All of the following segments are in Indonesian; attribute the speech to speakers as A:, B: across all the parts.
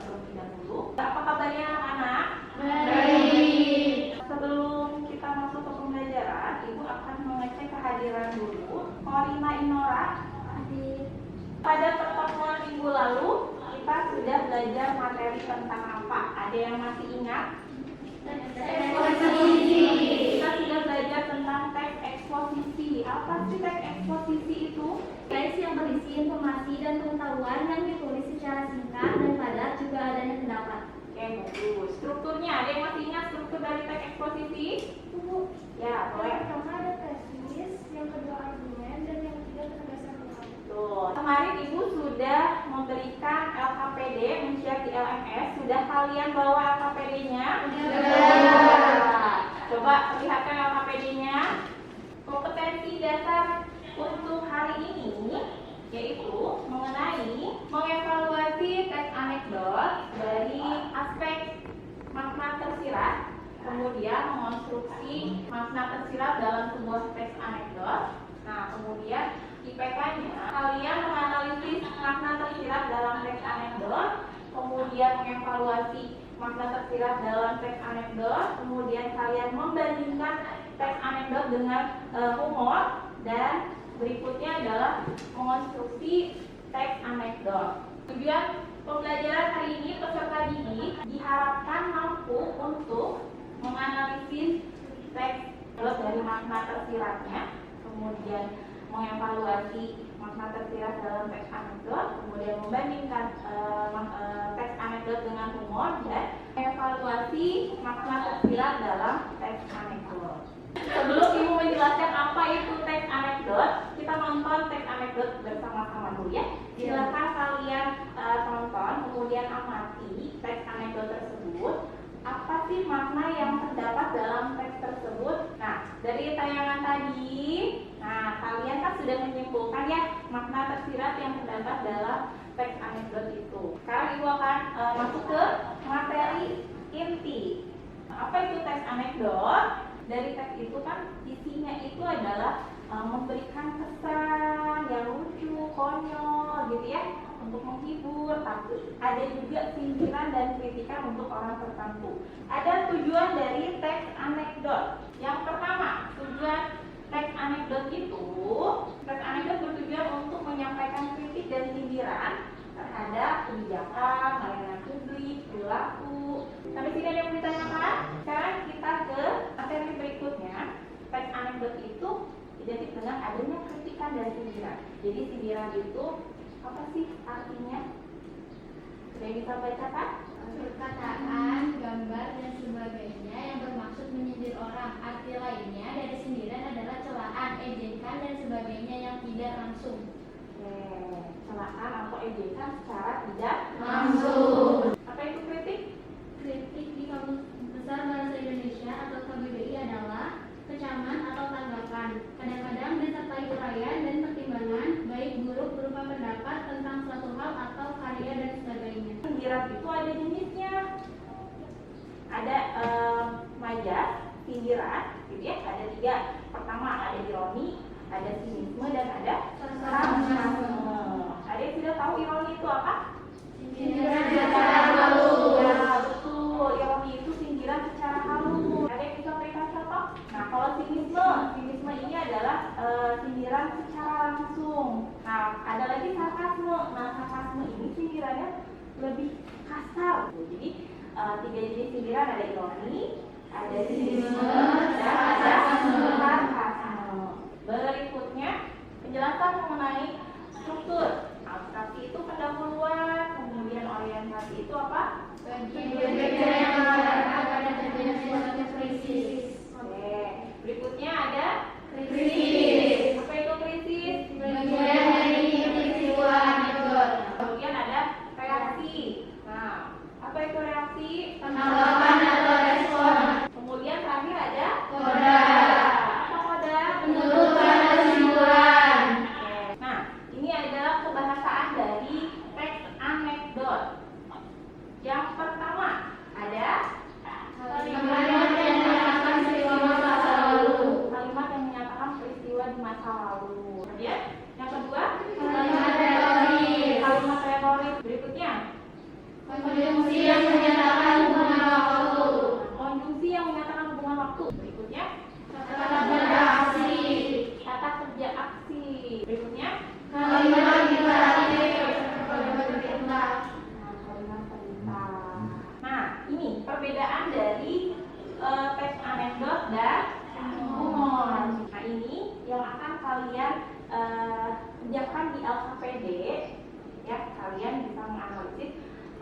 A: terlebih dahulu. Apa kabarnya anak-anak?
B: Baik.
A: Sebelum kita masuk ke pembelajaran, Ibu akan mengecek kehadiran dulu. Korina Inora, pada pertemuan minggu lalu kita sudah belajar materi tentang apa? Ada yang masih ingat?
B: Eksposisi.
A: Kita sudah belajar tentang teks eksposisi. Apa sih teks eksposisi itu?
B: Teks yang berisi informasi dan pengetahuan yang ditulis secara singkat dan padat, juga adanya pendapat.
A: Oke, bagus. Strukturnya, ada yang masih ingat struktur dari teks eksposisi? Ya, boleh.
B: Yang pertama ada tesis, yang kedua argumen, dan yang ketiga penegasan pendapat.
A: Tuh, kemarin Ibu sudah memberikan LKPD, men-share di LMS. Sudah kalian bawa LKPD-nya?
B: Sudah.
A: Coba perlihatkan LKPD-nya. Kompetensi dasar untuk hari ini yaitu mengenai mengevaluasi teks anekdot dari aspek makna tersirat, kemudian mengonstruksi makna tersirat dalam sebuah teks anekdot. Nah, kemudian IPK-nya kalian menganalisis makna tersirat dalam teks anekdot, kemudian mengevaluasi makna tersirat dalam teks anekdot, kemudian kalian membandingkan teks anekdot dengan humor, dan berikutnya adalah mengonstruksi teks anekdot. Tujuan pembelajaran hari ini, peserta didik diharapkan mampu untuk menganalisis teks dari makna tersiratnya, kemudian mengevaluasi makna tersirat dalam teks anekdot, kemudian membandingkan teks anekdot dengan humor, dan mengevaluasi makna tersirat dalam teks anekdot. Sebelum Ibu menjelaskan apa itu teks anekdot, kita nonton teks anekdot bersama-sama dulu ya. Silakan kalian tonton, kemudian amati teks anekdot tersebut. Apa sih makna yang terdapat dalam teks tersebut? Nah, dari tayangan tadi, kalian kan sudah menyimpulkan ya makna tersirat yang terdapat dalam teks anekdot itu. Sekarang Ibu akan masuk ke materi inti. Apa itu teks anekdot? Dari teks itu kan isinya itu adalah memberikan kesan yang lucu, konyol gitu ya, untuk menghibur, tapi ada juga sindiran dan kritikan untuk orang tertentu. Ada tujuan dari teks anekdot. Yang pertama, tujuan teks anekdot itu, teks anekdot bertujuan untuk menyampaikan kritik dan sindiran terhadap kebijakan, layanan publik, perilaku. Sampai sini ada yang mau ditanyakan? Sekarang kita ke materi berikutnya. Teks anekdot itu identik dengan adanya kritikan dan sindiran. Jadi sindiran itu apa sih artinya? Sudah bisa baca kan?
B: Perkataan, gambar, dan sebagainya yang bermaksud menyindir orang. Arti lainnya dari sindiran adalah celaan, ejekan, dan sebagainya yang tidak langsung.
A: Celaan atau ejekan secara tidak
B: Langsung.
A: Apa itu kritik?
B: Kritik di Kamus Besar Bahasa Indonesia atau KBBI adalah kecaman atau tanggapan, kadang-kadang disertai uraian dan pertimbangan baik buruk berupa pendapat tentang suatu hal atau karya dan sebagainya.
A: Sindiran itu ada jenisnya. Ada majaz, sindiran, gitu ya. Ada 3. Pertama ada ironi, ada sinisme, dan ada sarkasme. Ada yang sudah tahu ironi itu apa?
B: Sindiran secara halus.
A: Ya, betul. Ironi itu sindiran secara halus. Ada yang bisa berikan contoh? Nah, kalau sinisme ini adalah sindiran secara langsung. Nah, ada lagi sarkasme. Nah, sarkasme ini sindirannya lebih kasar. Jadi 3 jenis sindiran, ada ironi, ada sinisme, dan ada sarkasme. Berikutnya penjelasan mengenai struktur. Abstraksi itu pendahuluan, kemudian orientasi itu apa?
B: Bagian-bagian yang mengatakan dan terjadi krisis.
A: Oke. Berikutnya ada
B: Krisis.
A: Apa itu krisis?
B: Bagian dari peristiwa anekdot.
A: Kemudian ada reaksi. Nah, apa itu reaksi?
B: Tanggapan atau respon.
A: Kemudian terakhir ada
B: Koda.
A: Apa koda?
B: Penutupan kesimpulan.
A: Oke. Nah, ini adalah kebahasaan dari teks anekdot. Yang pertama ada
B: Kalimat yang menyatakan peristiwa masa lalu.
A: kalimat yang menyatakan peristiwa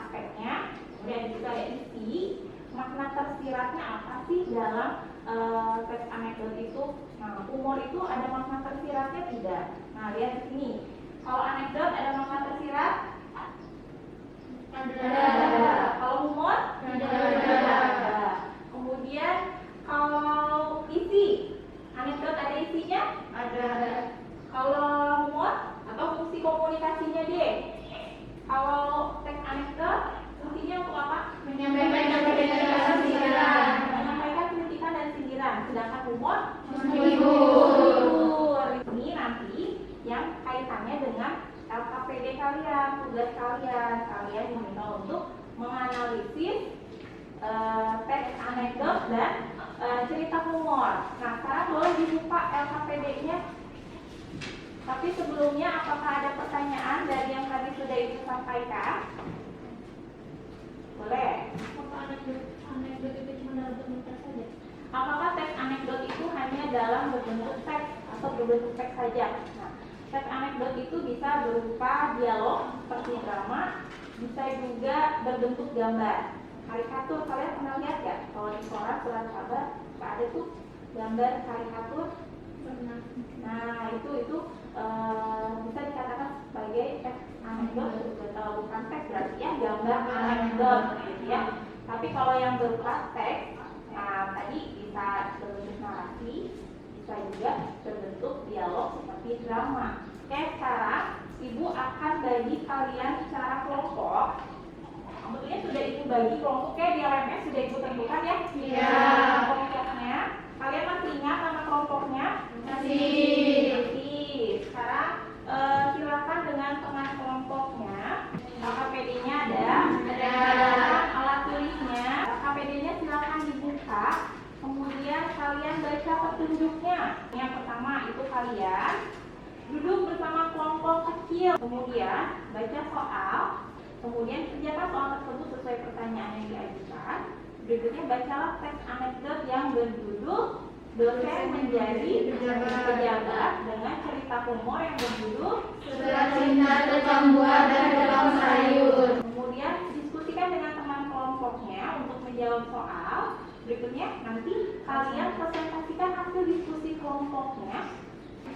A: aspeknya, kemudian juga isi, makna tersiratnya apa sih dalam teks anekdot itu. Nah, humor itu ada makna tersiratnya tidak? Nah, lihat di sini. Kalau anekdot ada makna tersirat? Ada. Kalau humor? Ada. Kemudian kalau isi, anekdot ada isinya? Ada. Kalau humor atau fungsi komunikasinya deh? Kalau teks anekdot fungsinya untuk apa? Menyampaikan kritikan dan sindiran. Sedangkan humor menghibur. Ini nanti yang kaitannya dengan LKPD kalian, tugas kalian diminta untuk menganalisis teks anekdot dan cerita humor. Nah, sekarang boleh dibuka LKPD-nya. Tapi sebelumnya, apakah ada pertanyaan dari yang tadi sudah Ibu sampaikan? Boleh.
B: Apakah anekdot itu cuma dalam bentuk teks saja?
A: Apakah teks anekdot itu hanya dalam berbentuk teks atau berbentuk teks saja? Nah, teks anekdot itu bisa berupa dialog seperti drama, bisa juga berbentuk gambar. Karikatur, kalian pernah lihat ya? Kalau di surat kabar, ada tuh gambar karikatur. Nah, itu bisa dikatakan sebagai teks anekdot. Kalau bukan teks berarti ya gambar anekdot, gitu ya. Tapi kalau yang berupa teks, nah tadi bisa berbentuk narasi, bisa juga berbentuk dialog seperti drama. Oke, sekarang Ibu akan bagi kalian secara kelompok. Sebetulnya sudah Ibu bagi kelompoknya di LMS, sudah Ibu tentukan ya? Iya. Kelompoknya, kalian masih ingat nama kelompoknya? Masih. Sekarang silakan dengan teman kelompoknya. LKPD-nya ada. Alat tulisnya. LKPD-nya silakan dibuka. Kemudian kalian baca petunjuknya. Yang pertama itu kalian duduk bersama kelompok kecil. Kemudian baca soal. Kemudian kerjakan soal tersebut sesuai pertanyaan yang diajukan. Berikutnya bacalah teks anekdot yang berjudul Dosen Menjadi Pejabat dengan cerita humor yang berjudul
B: Surat cinta, tukang buah, dan tukang sayur.
A: Kemudian diskusikan dengan teman kelompoknya untuk menjawab soal. Berikutnya nanti kalian presentasikan hasil diskusi kelompoknya.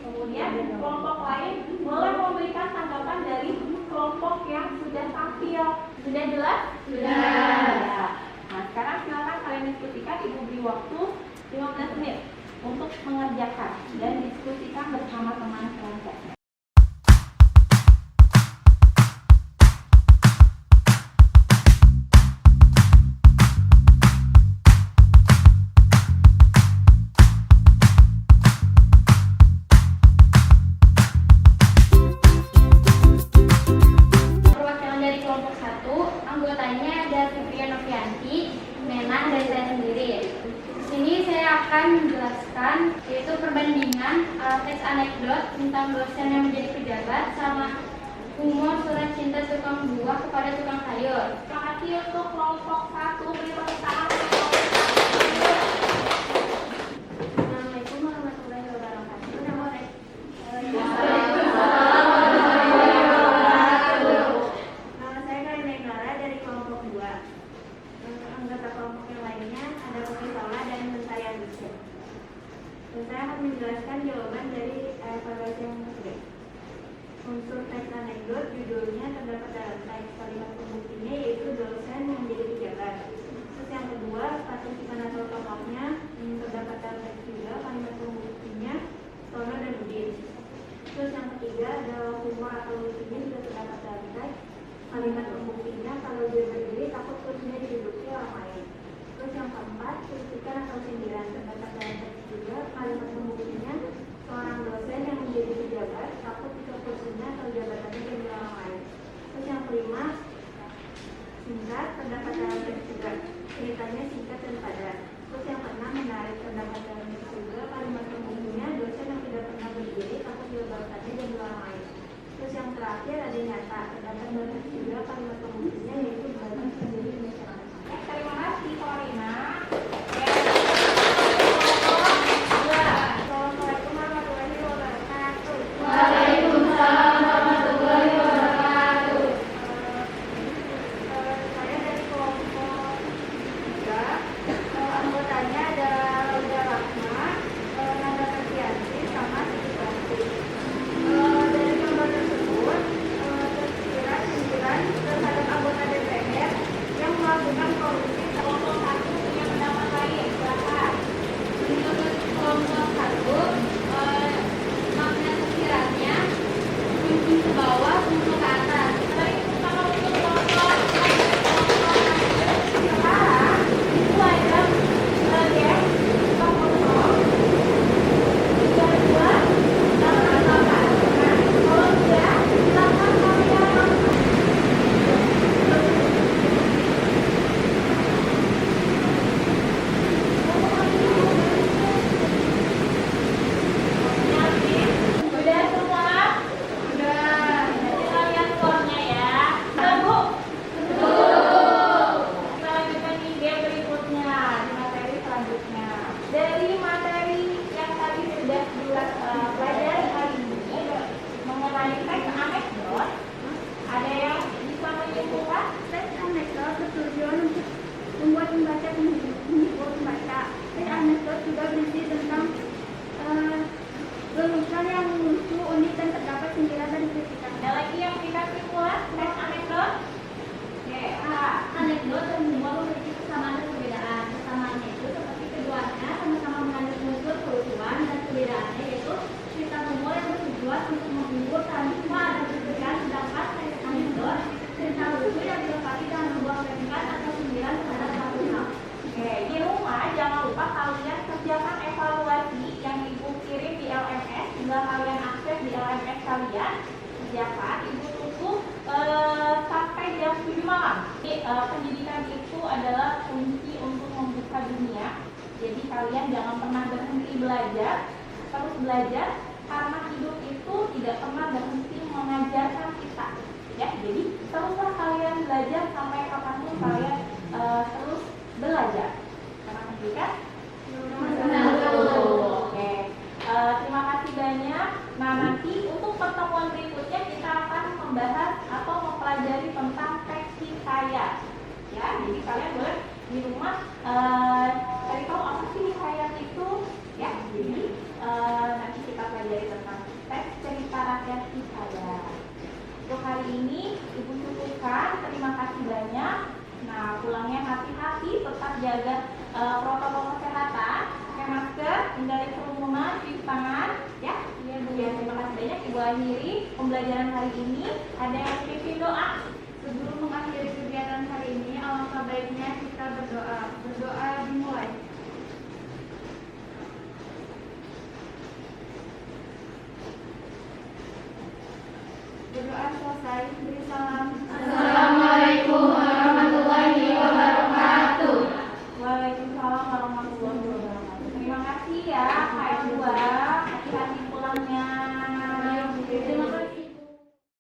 A: Kemudian kelompok lain boleh memberikan tanggapan dari kelompok yang sudah tampil. Sudah jelas? Sudah. Ya. Nah, sekarang silakan kalian diskusikan. Ibu beri waktu 15 menit untuk mengerjakan dan diskusikan bersama teman kelompoknya.
B: Perwakilan dari kelompok 1, anggotanya ada Fitria Novianti, Nenang, dan saya sendiri. Di sini saya akan menjelaskan yaitu perbandingan teks anekdot tentang dosen yang menjadi pejabat sama humor surat cinta tukang buah kepada tukang sayur.
A: Terima kasih untuk kelompok 1. Beri tepuk tangan.
B: Assalamualaikum warahmatullahi wabarakatuh. Nama saya Karina Inara dari kelompok 2. Anggota kelompok yang lainnya ada Putri Saula dan Mentari Andusya. Dan saya akan menjelaskan jawaban dari evaluasi yang ketiga. Unsur teks anekdot judulnya terdapat dalam teks, kalimat pembuktinya yaitu dosen yang menjadi pejabat. Terus yang kedua, partisipan atau tokohnya terdapat dalam teks juga, kalimat pembuktinya Tono dan Udin. Terus yang ketiga adalah humor atau lucunya juga terdapat dalam teks, kalimat pembuktinya kalau dia berdiri takut kursinya diduduki orang lain. Terus yang keempat, kritikan atau sindiran terdapat dalam teks juga, kalimat pembuktinya seorang dosen yang menjadi pejabat takut jika kursinya atau jabatannya diambil orang lain. Terus yang kelima, singkat terdapat dalam teks juga, ceritanya singkat dan padat. Terus yang keenam, menarik terdapat dalam teks juga, kalimat pembuktinya dosen yang tidak pernah berdiri takut jabatannya diambil orang lain. Terus yang terakhir ada nyata terdapat dalam teks juga, kalimat pembuktinya yaitu batas sendiri masyarakat.
A: Terima kasih Korina.
B: Assalamualaikum warahmatullahi wabarakatuh.
C: Waalaikumsalam warahmatullahi wabarakatuh.
A: malam. Jadi, pendidikan itu adalah kunci untuk membuka dunia. Jadi kalian jangan pernah berhenti belajar, terus belajar, karena hidup itu tidak pernah berhenti mengajarkan kita. Ya, jadi teruslah kalian belajar sampai kapanpun kalian terus belajar. Karena pendidikan. Oke. Terima kasih banyak. Nah, nanti untuk pertemuan berikutnya kita akan membahas atau mempelajari tentang teksi saya. Ya, jadi kalian boleh di rumah cari tahu apa sih hikayat itu. Ya, jadi nanti kita pelajari tentang teks cerita rakyat hikayat. Untuk hari ini Ibu cukupkan. Terima kasih banyak. Nah, pulangnya hati-hati, tetap jaga protokol kesehatan, pakai masker, hindari kerumunan, cuci tangan, ya. Iya Bu. Ya, terima kasih banyak. Ibu akhiri pembelajaran hari ini. Ada yang pimpin doa.
C: Sebelum mengakhiri kegiatan hari ini, alangkah baiknya kita berdoa. Berdoa dimulai. Berdoa selesai, beri salam.